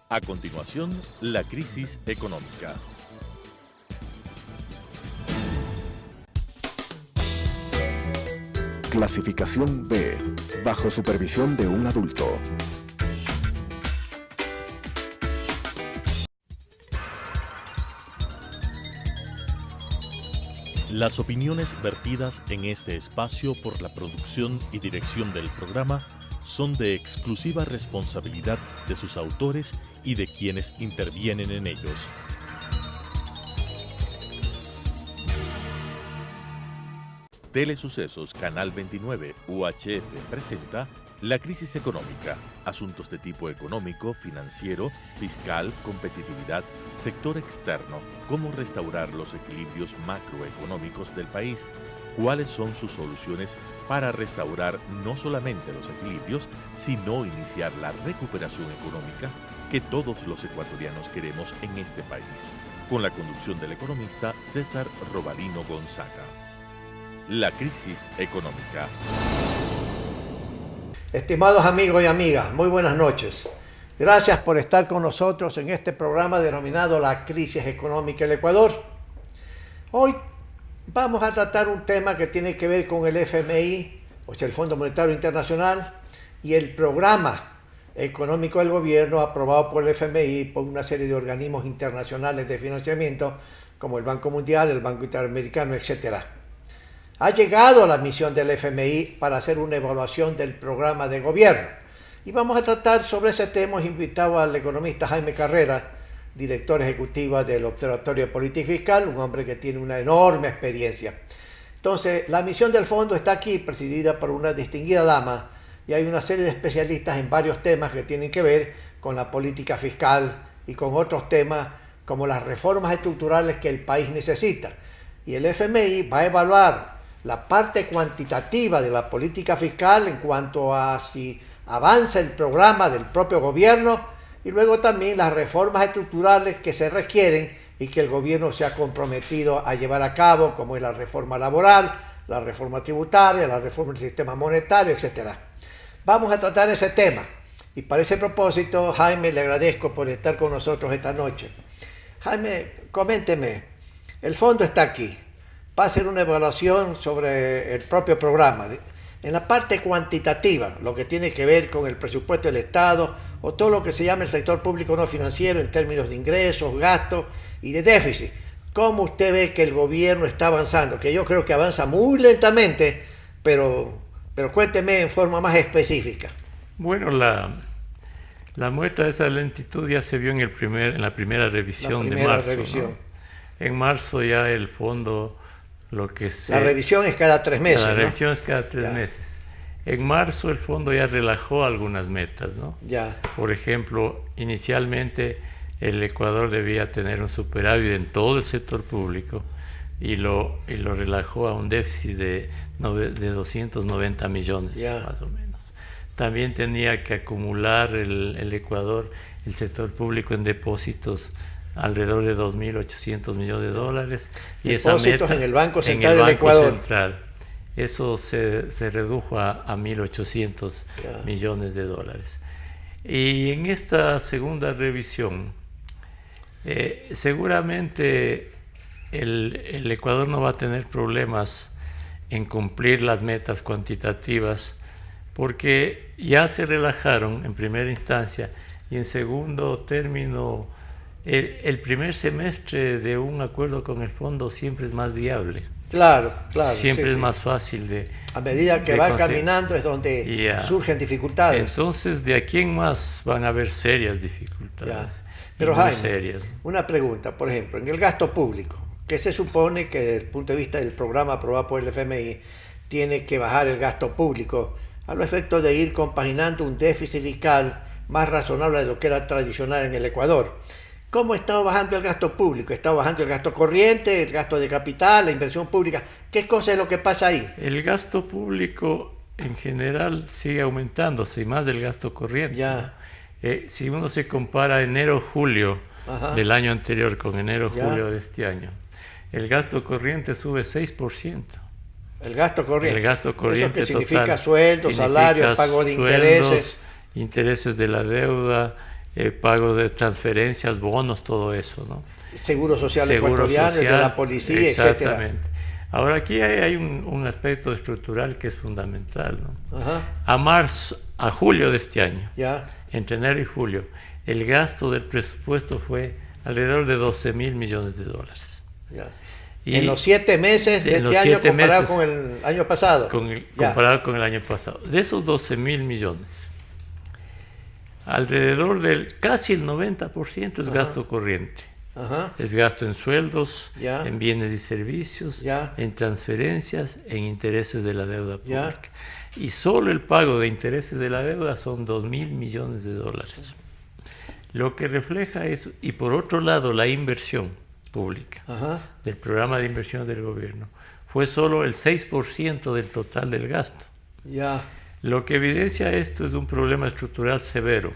A continuación, la crisis económica. Clasificación B, bajo supervisión de un adulto. Las opiniones vertidas en este espacio por la producción y dirección del programa son de exclusiva responsabilidad de sus autores y de quienes intervienen en ellos. Telesucesos Canal 29 UHF presenta La crisis económica, asuntos de tipo económico, financiero, fiscal, competitividad, sector externo, cómo restaurar los equilibrios macroeconómicos del país, cuáles son sus soluciones para restaurar no solamente los equilibrios, sino iniciar la recuperación económica que todos los ecuatorianos queremos en este país, con la conducción del economista César Robalino Gonzaga. La crisis económica. Estimados amigos y amigas, muy buenas noches. Gracias por estar con nosotros en este programa denominado La crisis económica del Ecuador. Hoy vamos a tratar un tema que tiene que ver con el FMI, o sea, el Fondo Monetario Internacional, y el programa económico del gobierno aprobado por el FMI, por una serie de organismos internacionales de financiamiento, como el Banco Mundial, el Banco Interamericano, etc. Ha llegado la misión del FMI para hacer una evaluación del programa de gobierno. Y vamos a tratar sobre ese tema. Hemos invitado al economista Jaime Carrera, director ejecutivo del Observatorio de Política Fiscal, un hombre que tiene una enorme experiencia. Entonces, la misión del fondo está aquí, presidida por una distinguida dama, y hay una serie de especialistas en varios temas que tienen que ver con la política fiscal y con otros temas como las reformas estructurales que el país necesita. Y el FMI va a evaluar la parte cuantitativa de la política fiscal en cuanto a si avanza el programa del propio gobierno y luego también las reformas estructurales que se requieren y que el gobierno se ha comprometido a llevar a cabo, como es la reforma laboral, la reforma tributaria, la reforma del sistema monetario, etc. Vamos a tratar ese tema y para ese propósito, Jaime, le agradezco por estar con nosotros esta noche. Jaime, coménteme, el fondo está aquí. Va a hacer una evaluación sobre el propio programa. En la parte cuantitativa, lo que tiene que ver con el presupuesto del Estado o todo lo que se llama el sector público no financiero en términos de ingresos, gastos y de déficit. ¿Cómo usted ve que el gobierno está avanzando? Que yo creo que avanza muy lentamente, pero cuénteme en forma más específica. Bueno, la muestra de esa lentitud ya se vio en la primera revisión de marzo. ¿No? En marzo ya el fondo... La revisión es cada 3 meses. La revisión es cada 3 meses. En marzo el fondo ya relajó algunas metas, ¿no? Ya. Por ejemplo, inicialmente el Ecuador debía tener un superávit en todo el sector público y lo relajó a un déficit de 290 millones, más o menos. También tenía que acumular el Ecuador, el sector público en depósitos alrededor de 2.800 millones de dólares. Y depósitos en el Banco Central del Ecuador. Central. Eso se redujo a 1.800 millones de dólares. Y en esta segunda revisión, seguramente el Ecuador no va a tener problemas en cumplir las metas cuantitativas, porque ya se relajaron en primera instancia y en segundo término. El primer semestre de un acuerdo con el fondo siempre es más viable. Claro. Siempre es más fácil de... A medida que va caminando es donde surgen dificultades. Entonces, de aquí en más van a haber serias dificultades. Pero Jaime, una pregunta, por ejemplo, en el gasto público, que se supone que desde el punto de vista del programa aprobado por el FMI, tiene que bajar el gasto público a los efectos de ir compaginando un déficit fiscal más razonable de lo que era tradicional en el Ecuador. ¿Cómo ha estado bajando el gasto público? ¿Ha estado bajando el gasto corriente, el gasto de capital, la inversión pública? ¿Qué cosa es lo que pasa ahí? El gasto público en general sigue aumentándose, y más del gasto corriente. Si uno se compara enero-julio del año anterior con enero-julio de este año, el gasto corriente sube 6%. El gasto corriente. ¿Eso qué significa? Sueldos, salarios, pago de intereses. Intereses de la deuda, pago de transferencias, bonos, todo eso, ¿no? Seguro social Seguro ecuatoriano, social, de la policía, etcétera. exactamente. Ahora aquí hay un aspecto estructural que es fundamental, ¿no? Ajá. A julio de este año, Ya. entre enero y julio, el gasto del presupuesto fue alrededor de 12.000 millones de dólares. Ya. Y en los 7 meses de este año comparado con el año pasado. Comparado con el año pasado. De esos 12.000 millones, alrededor del casi el 90% es gasto corriente. Ajá. Es gasto en sueldos, Ya. en bienes y servicios, Ya. en transferencias, en intereses de la deuda Ya. pública. Y solo el pago de intereses de la deuda son 2.000 millones de dólares. Lo que refleja eso, y por otro lado la inversión pública Ajá. del programa de inversión del gobierno fue solo el 6% del total del gasto. Ya. Lo que evidencia esto es un problema estructural severo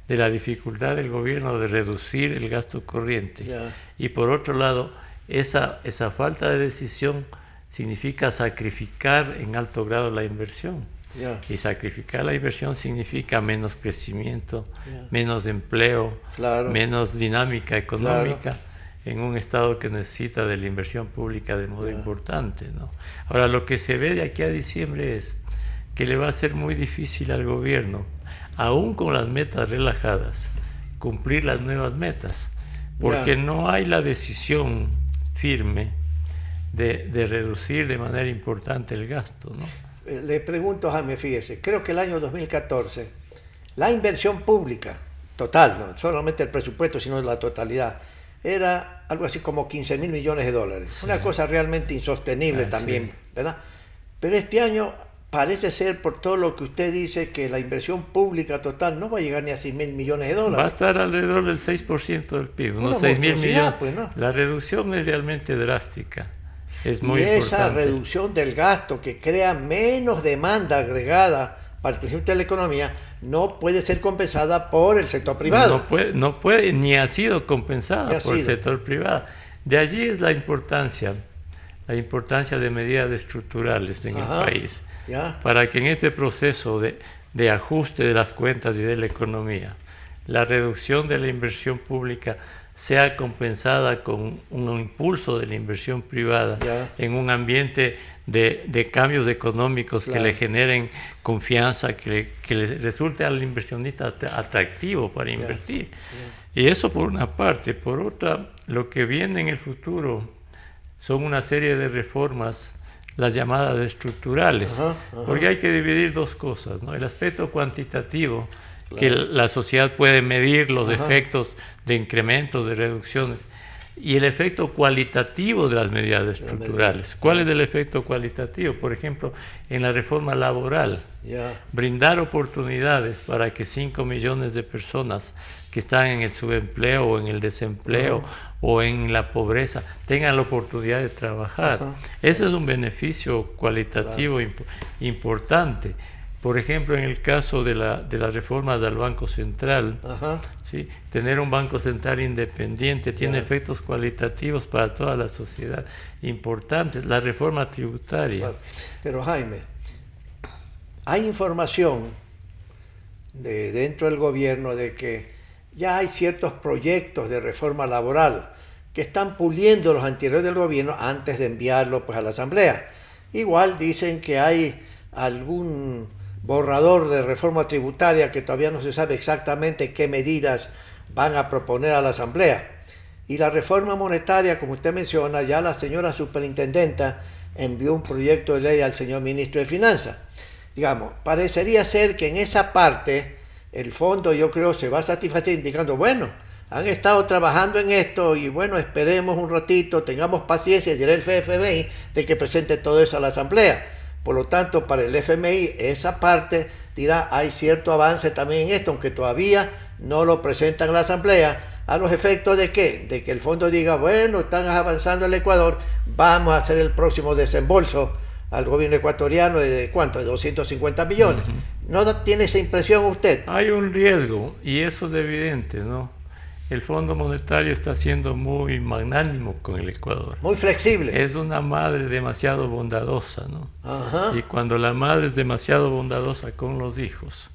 de la dificultad del gobierno de reducir el gasto corriente. Ya. Y por otro lado, esa falta de decisión significa sacrificar en alto grado la inversión. Ya. Y sacrificar la inversión significa menos crecimiento, Ya. menos empleo, Claro. menos dinámica económica. Claro. En un Estado que necesita de la inversión pública de modo Ya. importante, ¿no? Ahora, lo que se ve de aquí a diciembre es que le va a ser muy difícil al gobierno, aún con las metas relajadas, cumplir las nuevas metas, porque Ya. no hay la decisión firme de reducir de manera importante el gasto, ¿no? Le pregunto, Jaime, fíjese, creo que el año 2014, la inversión pública total, no solamente el presupuesto, sino la totalidad, era algo así como 15.000 millones de dólares. Sí. Una cosa realmente insostenible también, sí. ¿verdad? Pero este año parece ser, por todo lo que usted dice, que la inversión pública total no va a llegar ni a 6.000 millones de dólares. Va a estar alrededor del 6% del PIB, Una unos 6.000 monstruosidad, millones. pues, ¿no? La reducción es realmente drástica. Es Y muy esa importante. reducción del gasto que crea menos demanda agregada para el crecimiento de la economía no puede ser compensada por el sector privado. No puede, ni ha sido compensada por el sido. sector privado. De allí es la importancia de medidas estructurales en Ajá. el país, Ya. para que en este proceso de ajuste de las cuentas y de la economía, la reducción de la inversión pública sea compensada con un impulso de la inversión privada Ya. en un ambiente de cambios económicos que Claro. le generen confianza, que le resulte al inversionista atractivo para invertir. Y eso por una parte. Por otra, lo que viene en el futuro son una serie de reformas, las llamadas estructurales, Ajá, ajá. porque hay que dividir dos cosas, ¿no? El aspecto cuantitativo, que la sociedad puede medir los Ajá. efectos de incrementos, de reducciones, y el efecto cualitativo de las medidas estructurales. ¿Cuál es el efecto cualitativo? Por ejemplo, en la reforma laboral, Ya. brindar oportunidades para que 5 millones de personas que están en el subempleo o en el desempleo o en la pobreza tengan la oportunidad de trabajar. Ajá. Ese es un beneficio cualitativo importante. Por ejemplo, en el caso de las reformas del Banco Central, Ajá. ¿sí? Tener un Banco Central independiente tiene Ya. efectos cualitativos para toda la sociedad importantes. La reforma tributaria. Claro. Pero Jaime, hay información dentro del gobierno de que ya hay ciertos proyectos de reforma laboral que están puliendo los anteriores del gobierno antes de enviarlo pues a la Asamblea. Igual dicen que hay algún borrador de reforma tributaria que todavía no se sabe exactamente qué medidas van a proponer a la Asamblea. Y la reforma monetaria, como usted menciona, ya la señora superintendenta envió un proyecto de ley al señor ministro de Finanzas. Digamos, parecería ser que en esa parte el fondo, yo creo, se va a satisfacer indicando, bueno, han estado trabajando en esto y bueno, esperemos un ratito, tengamos paciencia, dirá el FMI, de que presente todo eso a la Asamblea. Por lo tanto, para el FMI, esa parte dirá, hay cierto avance también en esto, aunque todavía no lo presentan a la Asamblea, a los efectos de ¿qué? De que el fondo diga, bueno, están avanzando el Ecuador, vamos a hacer el próximo desembolso al gobierno ecuatoriano de ¿cuánto? De 250 millones. ¿No tiene esa impresión usted? Hay un riesgo, y eso es evidente, ¿no? El Fondo Monetario está siendo muy magnánimo con el Ecuador. Muy flexible. Es una madre demasiado bondadosa, ¿no? Ajá. Y cuando la madre es demasiado bondadosa con los hijos,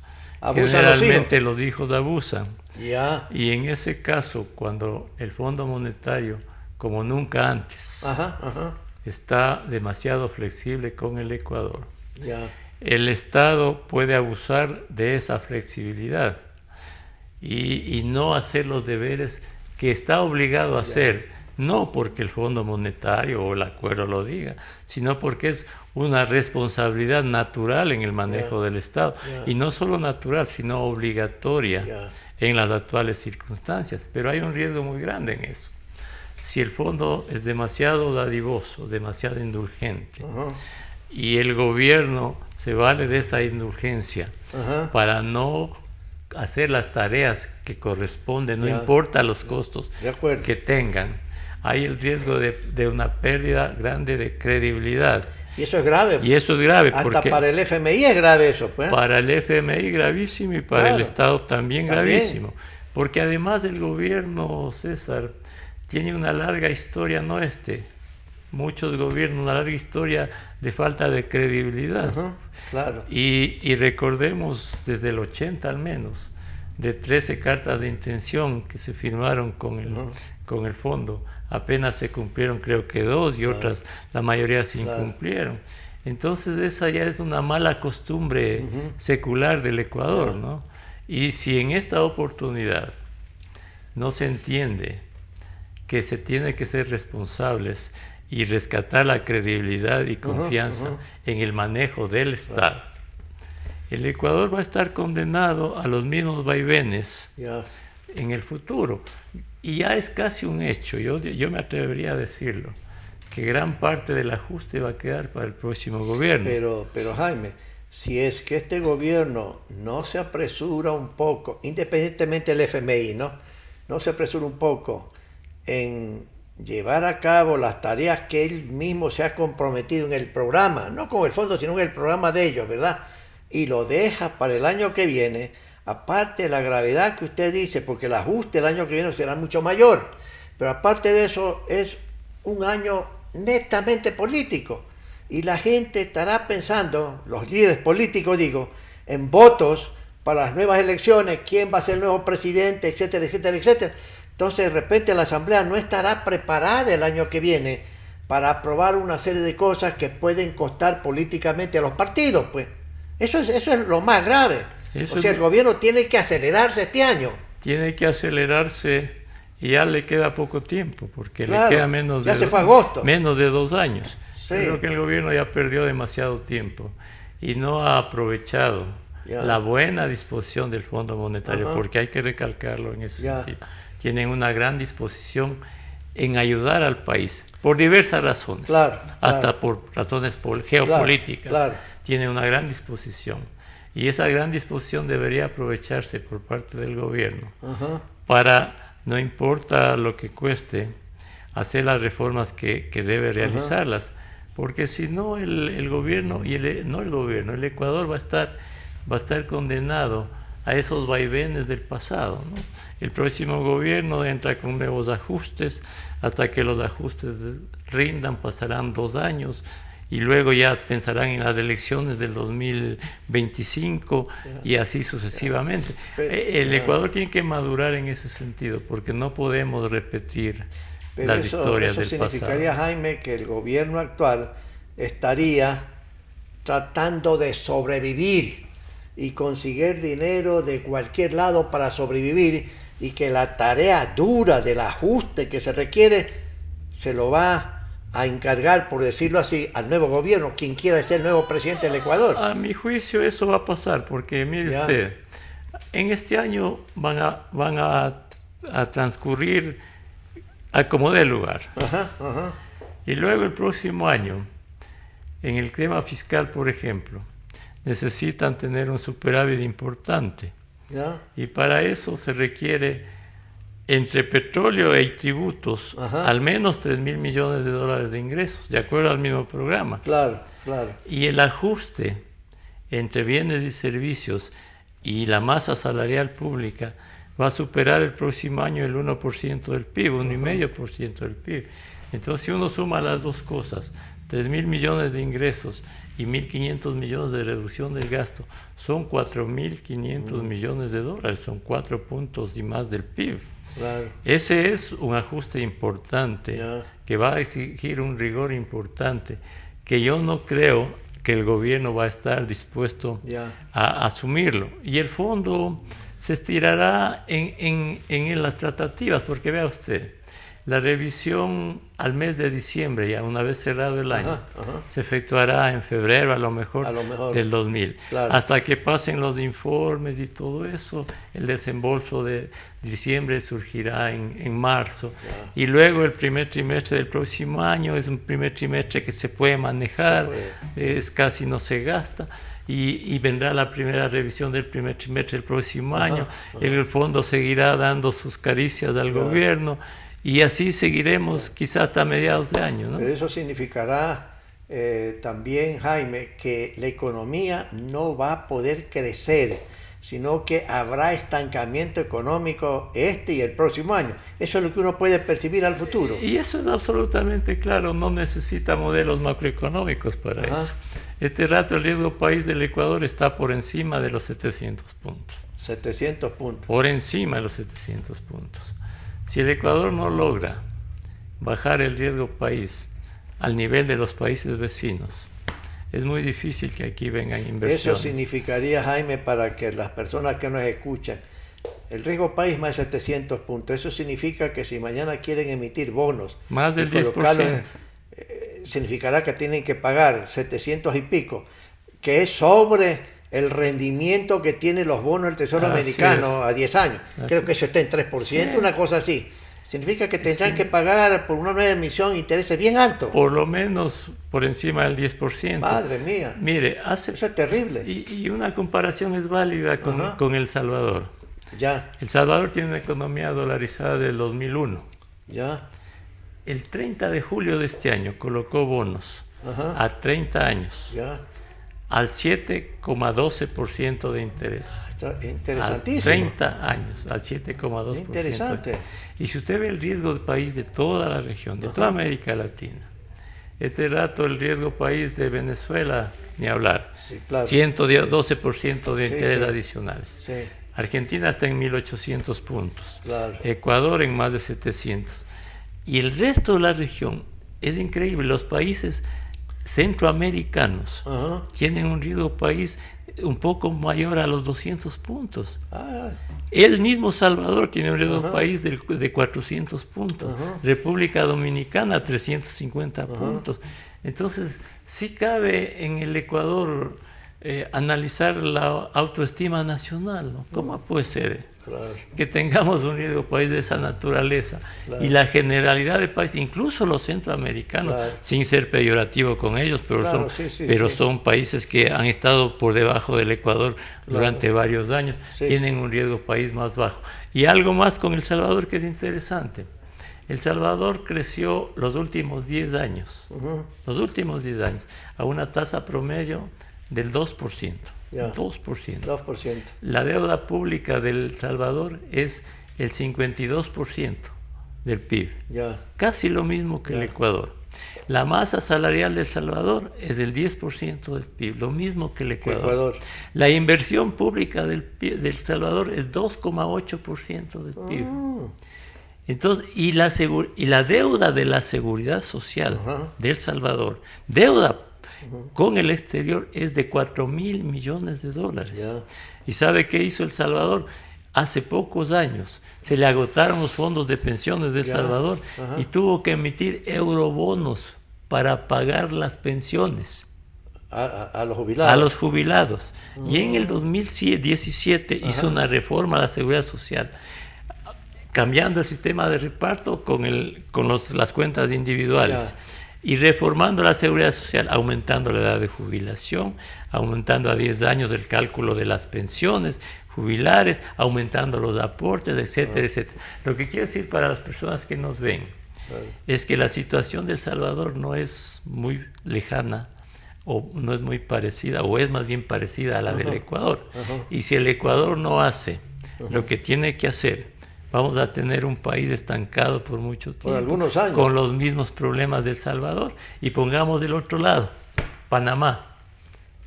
Generalmente los hijos abusan. Ya. Y en ese caso, cuando el Fondo Monetario, como nunca antes, está demasiado flexible con el Ecuador, Ya. el Estado puede abusar de esa flexibilidad y no hacer los deberes que está obligado a hacer, no porque el Fondo Monetario o el acuerdo lo diga, sino porque es una responsabilidad natural en el manejo del Estado, y no solo natural, sino obligatoria en las actuales circunstancias. Pero hay un riesgo muy grande en eso. Si el fondo es demasiado dadivoso, demasiado indulgente, y el gobierno se vale de esa indulgencia para no hacer las tareas que corresponden, no importa los costos que tengan, hay el riesgo de una pérdida grande de credibilidad. Y eso es grave. Y eso es grave. Hasta porque para el FMI es grave eso, pues. Para el FMI gravísimo y para el Estado también gravísimo. Porque además el gobierno, César, tiene una larga historia, no muchos gobiernos, una larga historia de falta de credibilidad. Claro. Y recordemos desde el 80 al menos, de 13 cartas de intención que se firmaron con el fondo, apenas se cumplieron creo que 2 y otras, la mayoría se incumplieron. Entonces esa ya es una mala costumbre secular del Ecuador, ¿no? Y si en esta oportunidad no se entiende que se tiene que ser responsables y rescatar la credibilidad y confianza en el manejo del Estado, el Ecuador va a estar condenado a los mismos vaivenes en el futuro. Y ya es casi un hecho, yo me atrevería a decirlo, que gran parte del ajuste va a quedar para el próximo gobierno. Pero Jaime, si es que este gobierno no se apresura un poco, independientemente del FMI, no se apresura un poco en llevar a cabo las tareas que él mismo se ha comprometido en el programa, no con el fondo, sino en el programa de ellos, ¿verdad? Y lo deja para el año que viene, aparte de la gravedad que usted dice, porque el ajuste el año que viene será mucho mayor, pero aparte de eso es un año netamente político, y la gente estará pensando, los líderes políticos digo, en votos para las nuevas elecciones, quién va a ser el nuevo presidente, etcétera, etcétera, etcétera. Entonces de repente la Asamblea no estará preparada el año que viene para aprobar una serie de cosas que pueden costar políticamente a los partidos, pues. Eso es lo más grave. O sea, el gobierno tiene que acelerarse este año. Tiene que acelerarse y ya le queda poco tiempo, porque le queda menos de 2 años. Sí. Creo que el gobierno ya perdió demasiado tiempo y no ha aprovechado la buena disposición del Fondo Monetario, porque hay que recalcarlo en ese sentido. Tienen una gran disposición en ayudar al país, por diversas razones, hasta por razones geopolíticas. Tienen una gran disposición. Y esa gran disposición debería aprovecharse por parte del gobierno para, no importa lo que cueste, hacer las reformas que debe realizarlas. Porque si no, el gobierno, el Ecuador va a estar condenado a esos vaivenes del pasado, ¿no? El próximo gobierno entra con nuevos ajustes, hasta que los ajustes rindan pasarán 2 años, y luego ya pensarán en las elecciones del 2025 y así sucesivamente. El Ecuador tiene que madurar en ese sentido, porque no podemos repetir las historias del pasado. Eso significaría, Jaime, que el gobierno actual estaría tratando de sobrevivir y conseguir dinero de cualquier lado para sobrevivir, y que la tarea dura del ajuste que se requiere se lo va a encargar, por decirlo así, al nuevo gobierno, quien quiera ser el nuevo presidente del Ecuador. A mi juicio eso va a pasar, porque mire usted, en este año van a transcurrir a como dé lugar. Y luego el próximo año, en el tema fiscal, por ejemplo, necesitan tener un superávit importante. Y para eso se requiere, entre petróleo y tributos, al menos $3.000 millones de ingresos, de acuerdo al mismo programa. Claro. Y el ajuste entre bienes y servicios y la masa salarial pública va a superar el próximo año el 1% del PIB, 1,5% del PIB. Entonces, si uno suma las dos cosas, 3.000 millones de ingresos y 1.500 millones de reducción del gasto, son 4.500 millones de dólares, son 4 puntos y más del PIB. Claro. Ese es un ajuste importante, Ya. que va a exigir un rigor importante, que yo no creo que el gobierno va a estar dispuesto Ya. a asumirlo. Y el fondo se estirará en las tratativas, porque vea usted, la revisión al mes de diciembre, ya una vez cerrado el año, se efectuará en febrero a lo mejor del 2000. Claro. Hasta que pasen los informes y todo eso, el desembolso de diciembre surgirá en marzo. Ya. Y luego el primer trimestre del próximo año es un primer trimestre que se puede manejar, es casi no se gasta. Y vendrá la primera revisión del primer trimestre del próximo año. El fondo seguirá dando sus caricias al gobierno. Y así seguiremos quizás hasta mediados de año, ¿no? Pero eso significará también, Jaime, que la economía no va a poder crecer, sino que habrá estancamiento económico y el próximo año. Eso es lo que uno puede percibir al futuro. Y eso es absolutamente claro, no necesita modelos macroeconómicos para eso. Este rato el riesgo país del Ecuador está por encima de los 700 puntos. 700 puntos. Por encima de los 700 puntos. Si el Ecuador no logra bajar el riesgo país al nivel de los países vecinos, es muy difícil que aquí vengan inversiones. Eso significaría, Jaime, para que las personas que nos escuchan, el riesgo país más de 700 puntos. Eso significa que si mañana quieren emitir bonos, más del 10%, significará que tienen que pagar 700 y pico, que es sobre el rendimiento que tienen los bonos del Tesoro americano a 10 años. Creo que eso está en 3%, una cosa así. Significa que tendrán que pagar por una nueva emisión intereses bien altos. Por lo menos por encima del 10%. Madre mía. Mire, eso es terrible. Y una comparación es válida con El Salvador. Ya. El Salvador tiene una economía dolarizada del 2001. Ya. El 30 de julio de este año colocó bonos a 30 años. Ya. Al 7,12% de interés. Interesantísimo. A 30 años, al 7,2%. Interesante. Y si usted ve el riesgo de país de toda la región, de toda América Latina, este rato el riesgo país de Venezuela, ni hablar, sí, claro. 112% de interés adicionales. Sí. Argentina está en 1.800 puntos. Claro. Ecuador en más de 700. Y el resto de la región, es increíble, los países centroamericanos tienen un riesgo país un poco mayor a los 200 puntos. El mismo Salvador tiene un riesgo país de 400 puntos. República Dominicana 350 puntos. Entonces, sí cabe en el Ecuador analizar la autoestima nacional, ¿no? ¿Cómo puede ser? Claro. Que tengamos un riesgo país de esa naturaleza y la generalidad del país, incluso los centroamericanos, sin ser peyorativo con ellos, pero, son países que han estado por debajo del Ecuador durante varios años, tienen un riesgo país más bajo. Y algo más con El Salvador que es interesante. El Salvador creció los últimos 10 años, a una tasa promedio del 2%. 2%. La deuda pública del Salvador es el 52% del PIB. Casi lo mismo que el Ecuador. La masa salarial del Salvador es del 10% del PIB, lo mismo que el Ecuador. La inversión pública del Salvador es 2,8% del PIB. Entonces, y la deuda de la seguridad social del Salvador, deuda con el exterior, es de 4.000 millones de dólares. ¿Y sabe qué hizo El Salvador? Hace pocos años se le agotaron los fondos de pensiones de El Salvador y tuvo que emitir eurobonos para pagar las pensiones a los jubilados. Y en el 2017 hizo una reforma a la seguridad social, cambiando el sistema de reparto con las cuentas individuales. Y reformando la seguridad social, aumentando la edad de jubilación, aumentando a 10 años el cálculo de las pensiones jubilares, aumentando los aportes, etcétera, etcétera. Lo que quiero decir para las personas que nos ven es que la situación de El Salvador no es muy lejana, o no es muy parecida, o es más bien parecida a la del Ecuador. Y si el Ecuador no hace lo que tiene que hacer vamos a tener un país estancado por mucho tiempo. Por algunos años. Con los mismos problemas de El Salvador. Y pongamos del otro lado, Panamá.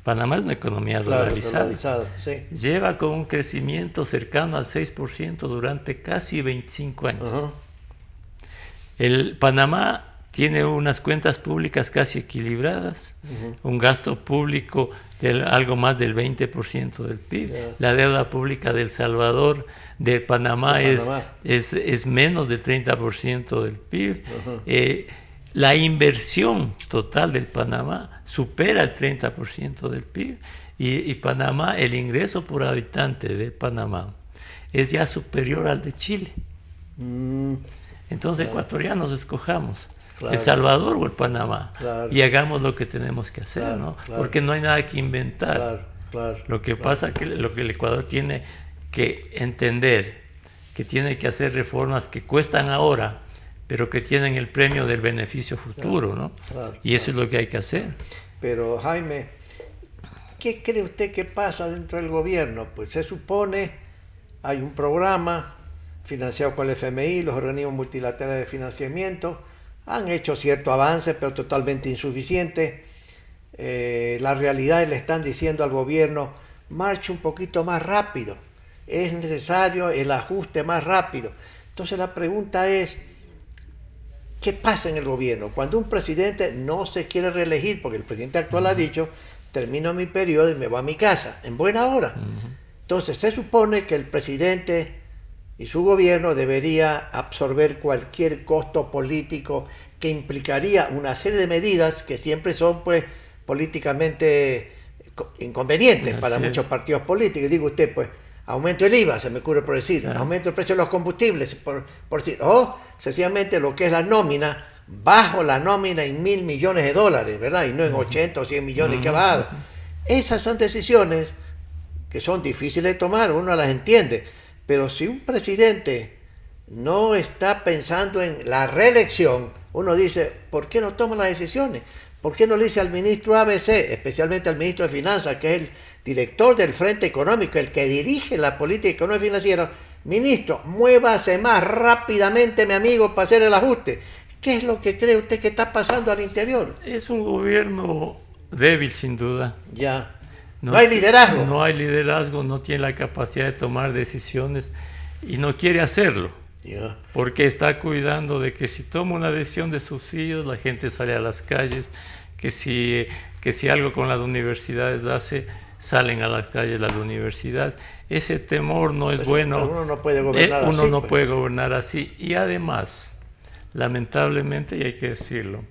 Panamá es una economía dolarizada. Sí. Lleva con un crecimiento cercano al 6% durante casi 25 años. Ajá. El Panamá tiene unas cuentas públicas casi equilibradas, un gasto público de algo más del 20% del PIB. La deuda pública de El Salvador, de Panamá, es menos del 30% del PIB. La inversión total del Panamá supera el 30% del PIB. Y Panamá, el ingreso por habitante de Panamá es ya superior al de Chile. Entonces, ecuatorianos, escojamos. Claro. El Salvador o el Panamá, y hagamos lo que tenemos que hacer, ¿no? Porque no hay nada que inventar. Lo que pasa es que lo que el Ecuador tiene que entender, que tiene que hacer reformas que cuestan ahora, pero que tienen el premio del beneficio futuro, ¿no? Y eso es lo que hay que hacer. Pero Jaime, ¿qué cree usted que pasa dentro del gobierno? Pues se supone, hay un programa financiado por el FMI, los organismos multilaterales de financiamiento, han hecho cierto avance, pero totalmente insuficiente. La realidad le están diciendo al gobierno, marche un poquito más rápido. Es necesario el ajuste más rápido. Entonces la pregunta es, ¿qué pasa en el gobierno? Cuando un presidente no se quiere reelegir, porque el presidente actual ha dicho, termino mi periodo y me voy a mi casa, en buena hora. Entonces se supone que el presidente y su gobierno debería absorber cualquier costo político que implicaría una serie de medidas que siempre son pues políticamente inconvenientes para muchos partidos políticos. Digo usted, pues, aumento el IVA, se me ocurre por decir, aumento el precio de los combustibles, por decir, o sencillamente lo que es la nómina, bajo la nómina en $1.000 millones, ¿verdad? Y no en 80 o 100 millones que ha bajado. Esas son decisiones que son difíciles de tomar, uno las entiende. Pero si un presidente no está pensando en la reelección, uno dice, ¿por qué no toma las decisiones? ¿Por qué no le dice al ministro ABC, especialmente al ministro de Finanzas, que es el director del Frente Económico, el que dirige la política económica y financiera, ministro, muévase más rápidamente, mi amigo, para hacer el ajuste? ¿Qué es lo que cree usted que está pasando al interior? Es un gobierno débil, sin duda. Ya. No hay liderazgo. No hay liderazgo, no tiene la capacidad de tomar decisiones y no quiere hacerlo. Porque está cuidando de que si toma una decisión de subsidios, la gente sale a las calles, que si algo con las universidades hace, salen a las calles las universidades. Ese temor no es bueno. Uno no puede gobernar así. Uno no puede gobernar así. Y además, lamentablemente, y hay que decirlo,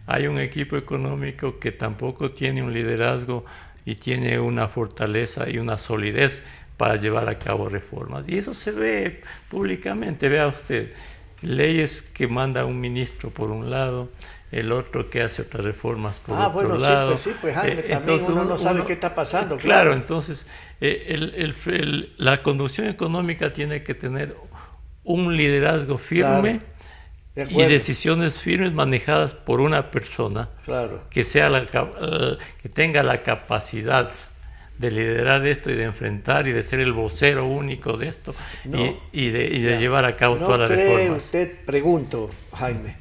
hay un equipo económico que tampoco tiene un liderazgo y tiene una fortaleza y una solidez para llevar a cabo reformas. Y eso se ve públicamente. Vea usted, leyes que manda un ministro por un lado, el otro que hace otras reformas por otro lado. Pues Jaime, también uno no sabe qué está pasando. Claro, entonces la conducción económica tiene que tener un liderazgo firme, y decisiones firmes manejadas por una persona que tenga la capacidad de liderar esto y de enfrentar y de ser el vocero único de esto y de llevar a cabo todas las reformas. Usted, pregunto, Jaime,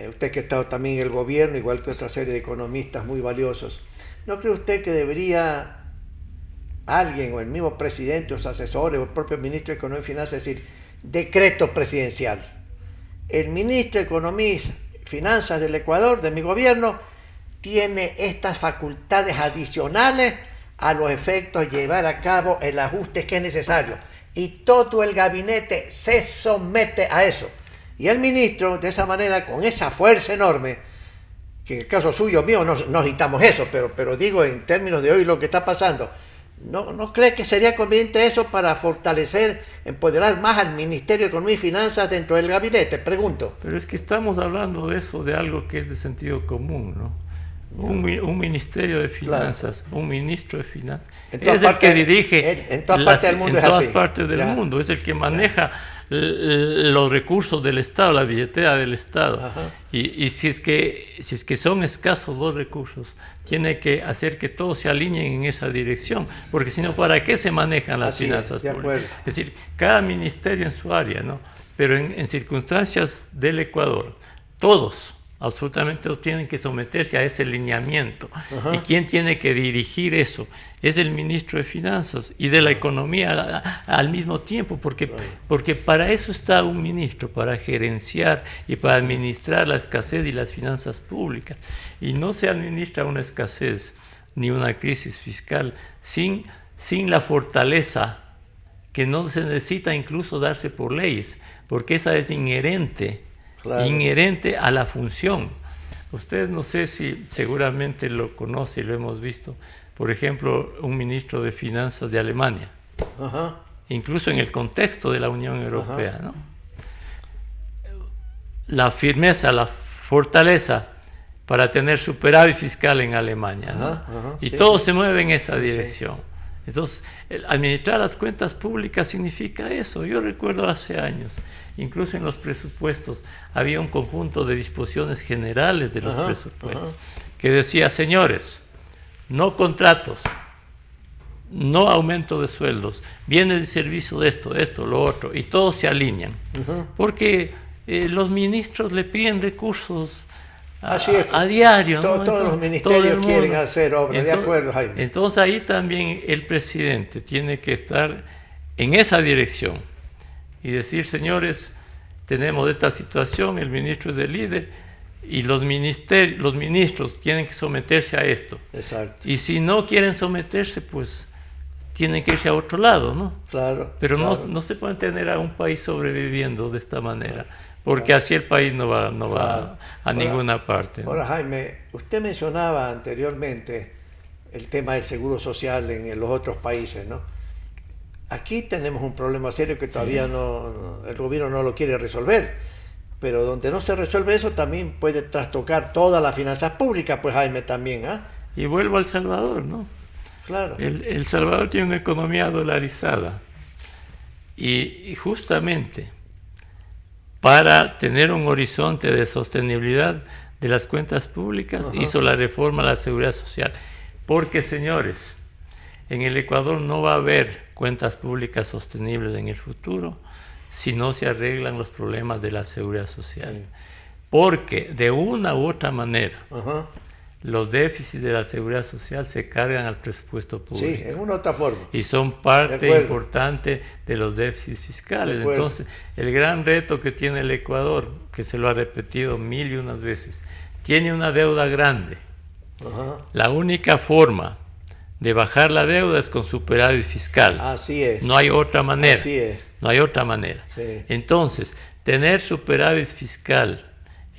usted que ha estado también en el gobierno, igual que otra serie de economistas muy valiosos, ¿no cree usted que debería alguien o el mismo presidente o sus asesores o el propio ministro de Economía y Finanzas decir decreto presidencial? El ministro de Economía y Finanzas del Ecuador, de mi gobierno, tiene estas facultades adicionales a los efectos de llevar a cabo el ajuste que es necesario. Y todo el gabinete se somete a eso. Y el ministro, de esa manera, con esa fuerza enorme, que en el caso suyo, mío, no necesitamos eso, pero digo en términos de hoy lo que está pasando, ¿No cree que sería conveniente eso para fortalecer, empoderar más al Ministerio de Economía y Finanzas dentro del gabinete? Pregunto. Pero es que estamos hablando de eso, de algo que es de sentido común, ¿no? Un Ministerio de Finanzas, un ministro de Finanzas, es el que dirige en todas partes del mundo. En todas partes del mundo, es el que maneja los recursos del Estado, la billetera del Estado. Ajá. Y si es que son escasos los recursos, tiene que hacer que todos se alineen en esa dirección, porque si no, ¿para qué se manejan las Así es, finanzas de públicas? acuerdo. Es decir, cada ministerio en su área, ¿no? Pero en circunstancias del Ecuador, todos, absolutamente todos, tienen que someterse a ese lineamiento. Ajá. ¿Y quién tiene que dirigir eso? Es el ministro de Finanzas y de la Economía al mismo tiempo, porque para eso está un ministro, para gerenciar y para administrar la escasez y las finanzas públicas. Y no se administra una escasez ni una crisis fiscal sin la fortaleza que no se necesita incluso darse por leyes, porque esa es inherente a la función. Usted, no sé si seguramente lo conoce y lo hemos visto, por ejemplo, un ministro de Finanzas de Alemania, Ajá. incluso en el contexto de la Unión Europea, ¿no? La firmeza, la fortaleza para tener superávit fiscal en Alemania, ¿no? Ajá, Y sí, todo sí. se mueve en esa Sí. dirección. Entonces, administrar las cuentas públicas significa eso. Yo recuerdo hace años, incluso en los presupuestos, había un conjunto de disposiciones generales de los Ajá, presupuestos que decía, señores, no contratos, no aumento de sueldos, bienes y servicios de esto, lo otro, y todos se alinean. Porque los ministros le piden recursos Así es. a diario, ¿no? Todos los todo ministerios el mundo. quieren hacer obras, de acuerdo, Jaime. Entonces ahí también el presidente tiene que estar en esa dirección y decir, señores, tenemos esta situación, el ministro es el líder y los ministros tienen que someterse a esto. Exacto. Y si no quieren someterse, pues tienen que irse a otro lado, ¿no? Claro. Pero claro. no se puede tener a un país sobreviviendo de esta manera, porque así el país no va Claro. a ninguna parte, ¿no? Ahora, Jaime, usted mencionaba anteriormente el tema del seguro social en los otros países, ¿no? Aquí tenemos un problema serio que todavía el gobierno no lo quiere resolver, pero donde no se resuelve eso también puede trastocar todas las finanzas públicas, pues Jaime también, ¿ah? Y vuelvo al Salvador, ¿no? Claro. El Salvador tiene una economía dolarizada y justamente para tener un horizonte de sostenibilidad de las cuentas públicas hizo la reforma a la seguridad social. Porque, señores, en el Ecuador no va a haber cuentas públicas sostenibles en el futuro si no se arreglan los problemas de la seguridad social. Sí. Porque de una u otra manera Ajá. los déficits de la seguridad social se cargan al presupuesto público. Sí, en una u otra forma. Y son De parte acuerdo. importante de los déficits fiscales. De acuerdo. Entonces, el gran reto que tiene el Ecuador, que se lo ha repetido 1000 veces, tiene una deuda grande. Ajá. La única forma de bajar la deuda es con superávit fiscal. Así es. No hay otra manera. Así es. No hay otra manera. Sí. Entonces, tener superávit fiscal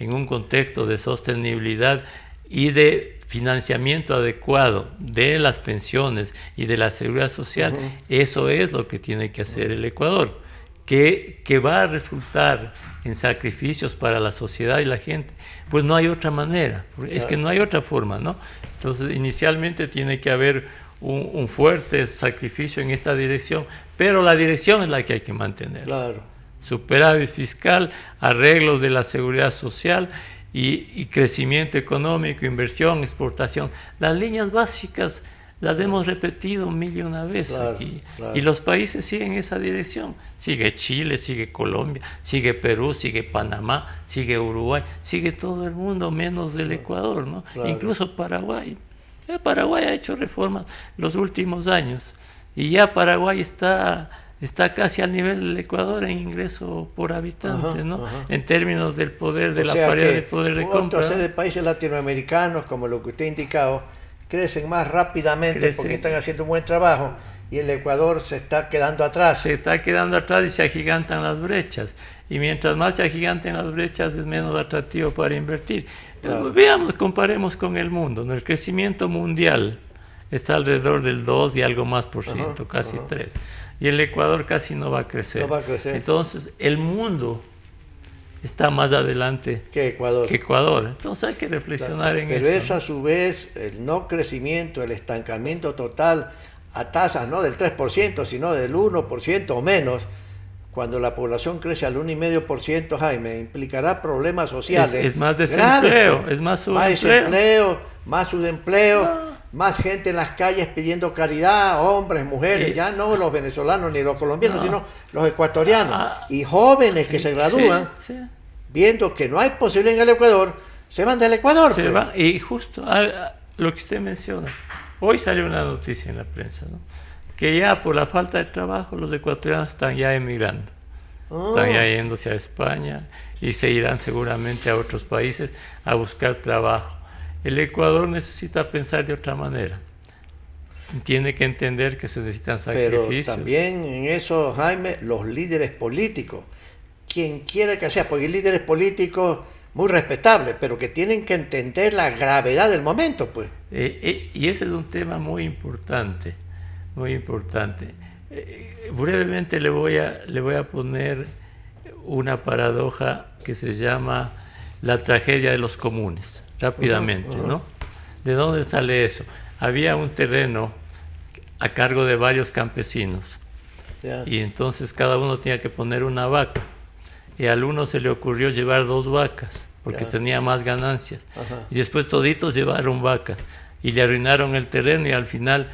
en un contexto de sostenibilidad y de financiamiento adecuado de las pensiones y de la seguridad social, eso es lo que tiene que hacer el Ecuador, que va a resultar en sacrificios para la sociedad y la gente. Pues no hay otra manera, es que no hay otra forma, ¿no? Entonces, inicialmente tiene que haber un fuerte sacrificio en esta dirección, pero la dirección es la que hay que mantener. Claro. Superávit fiscal, arreglos de la seguridad social y crecimiento económico, inversión, exportación. Las líneas básicas las hemos repetido 1001 veces Claro, aquí. claro. Y los países siguen esa dirección. Sigue Chile, sigue Colombia, sigue Perú, sigue Panamá, sigue Uruguay, sigue todo el mundo menos el Ecuador, ¿no? Claro. Incluso Paraguay. Paraguay ha hecho reformas los últimos años y ya Paraguay está casi al nivel del Ecuador en ingreso por habitante, ¿no? En términos del poder, de la paridad de poder de compra. Otros de países latinoamericanos, como lo que usted ha indicado, crecen más rápidamente porque están haciendo un buen trabajo y el Ecuador se está quedando atrás. Se está quedando atrás y se agigantan las brechas. Y mientras más se agiganten las brechas es menos atractivo para invertir. Claro. Veamos, comparemos con el mundo, ¿no? El crecimiento mundial está alrededor del 2 y algo más por ciento, casi 3. Y el Ecuador casi no va a crecer. No va a crecer. Entonces, el mundo está más adelante que Ecuador. Entonces hay que reflexionar en Pero eso. eso a su vez, el no crecimiento, el estancamiento total a tasas no del 3%, sino del 1% o menos, cuando la población crece al 1,5%, Jaime, implicará problemas sociales. Es más desempleo, graves, es más subempleo. Más desempleo, más subempleo, más gente en las calles pidiendo caridad, hombres, mujeres, ya no los venezolanos ni los colombianos, sino los ecuatorianos. Y jóvenes que se gradúan, viendo que no hay posibilidad en el Ecuador, se van del Ecuador. Se van, y justo lo que usted menciona, hoy salió una noticia en la prensa, ¿no? Que ya por la falta de trabajo los ecuatorianos están ya emigrando, están ya yéndose a España y se irán seguramente a otros países a buscar trabajo. El Ecuador necesita pensar de otra manera, tiene que entender que se necesitan sacrificios. Pero también en eso, Jaime, los líderes políticos, quien quiera que sea, porque hay líderes políticos muy respetables, pero que tienen que entender la gravedad del momento, pues. Y ese es un tema muy importante. Muy importante. Brevemente le voy a poner una paradoja que se llama la tragedia de los comunes, rápidamente, ¿no? ¿De dónde sale eso? Había un terreno a cargo de varios campesinos, y entonces cada uno tenía que poner una vaca, y al uno se le ocurrió llevar 2 vacas, porque tenía más ganancias, y después toditos llevaron vacas, y le arruinaron el terreno, y al final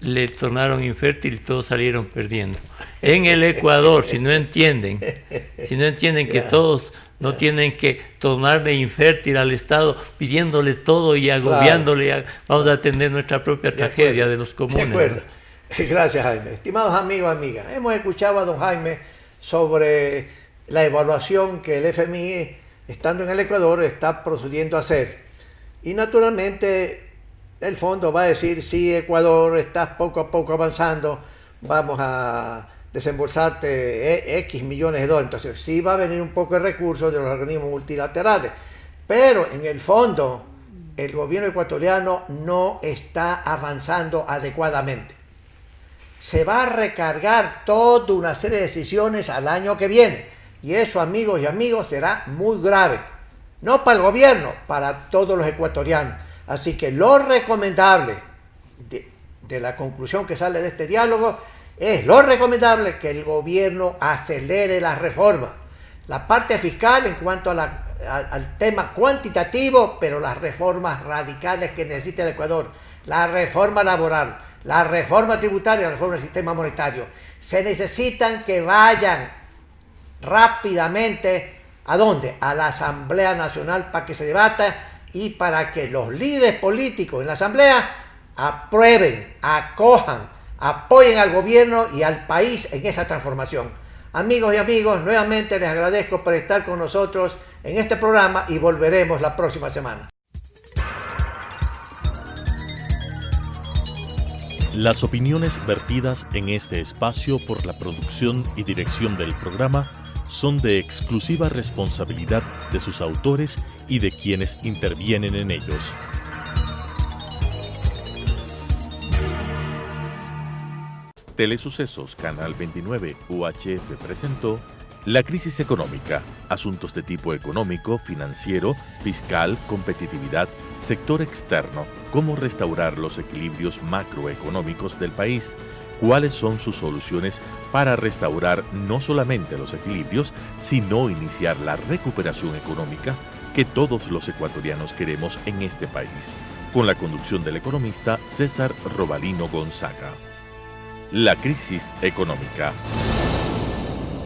le tornaron infértil y todos salieron perdiendo. En el Ecuador, si no entienden que todos no tienen que tornarle infértil al Estado pidiéndole todo y agobiándole, vamos a tener nuestra propia tragedia de los comunes. De acuerdo. Gracias, Jaime. Estimados amigos, amigas, hemos escuchado a don Jaime sobre la evaluación que el FMI, estando en el Ecuador, está procediendo a hacer. Y naturalmente el fondo va a decir, sí, Ecuador, estás poco a poco avanzando, vamos a desembolsarte X millones de dólares. Entonces sí va a venir un poco de recursos de los organismos multilaterales. Pero en el fondo, el gobierno ecuatoriano no está avanzando adecuadamente. Se va a recargar toda una serie de decisiones al año que viene. Y eso, amigos y amigos, será muy grave. No para el gobierno, para todos los ecuatorianos. Así que lo recomendable de la conclusión que sale de este diálogo es lo recomendable que el gobierno acelere las reformas. La parte fiscal en cuanto al tema cuantitativo, pero las reformas radicales que necesita el Ecuador, la reforma laboral, la reforma tributaria, la reforma del sistema monetario, se necesitan que vayan rápidamente ¿a dónde? A la Asamblea Nacional para que se debata y para que los líderes políticos en la Asamblea aprueben, acojan, apoyen al gobierno y al país en esa transformación. Amigos y amigos, nuevamente les agradezco por estar con nosotros en este programa y volveremos la próxima semana. Las opiniones vertidas en este espacio por la producción y dirección del programa son de exclusiva responsabilidad de sus autores y de quienes intervienen en ellos. Telesucesos, Canal 29 UHF presentó La crisis económica, asuntos de tipo económico, financiero, fiscal, competitividad, sector externo, cómo restaurar los equilibrios macroeconómicos del país, cuáles son sus soluciones para restaurar no solamente los equilibrios, sino iniciar la recuperación económica que todos los ecuatorianos queremos en este país, con la conducción del economista César Robalino Gonzaga. La crisis económica.